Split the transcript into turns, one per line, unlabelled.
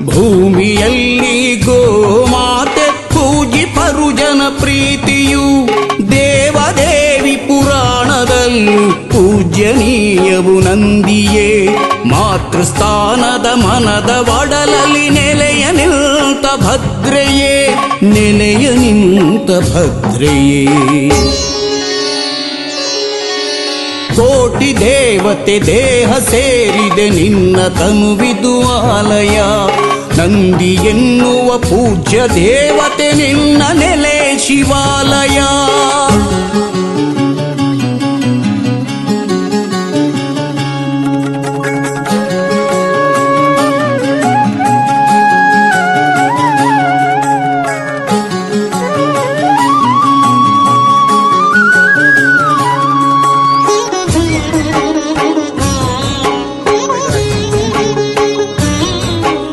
ಭೂಮಿಯಲ್ಲಿ ಗೋಮಾತೆ ಪೂಜಿಪರು ಜನ ಪ್ರೀತಿಯು ದೇವದೇವಿ ಪುರಾಣದಲ್ಲೂ ಪೂಜ್ಯನೀಯವು ನಂದಿಯೇ. ಮಾತೃಸ್ಥಾನದ ಮನದ ಒಡಲಲ್ಲಿ ನೆಲೆಯ ನಿಂತ ಭದ್ರೆಯೇ, ನೆಲೆಯ ನಿಂತ ಭದ್ರೆಯೇ. ಕೋಟಿ ದೇವತೆ ದೇಹ ಸೇರಿದೆ ನಿನ್ನ ತನುವಿದು ಆಲಯ. ನಂದಿ ಎನ್ನುವ ಪೂಜ್ಯ ದೇವತೆ ನಿನ್ನ ನೆಲೆ ಶಿವಾಲಯ.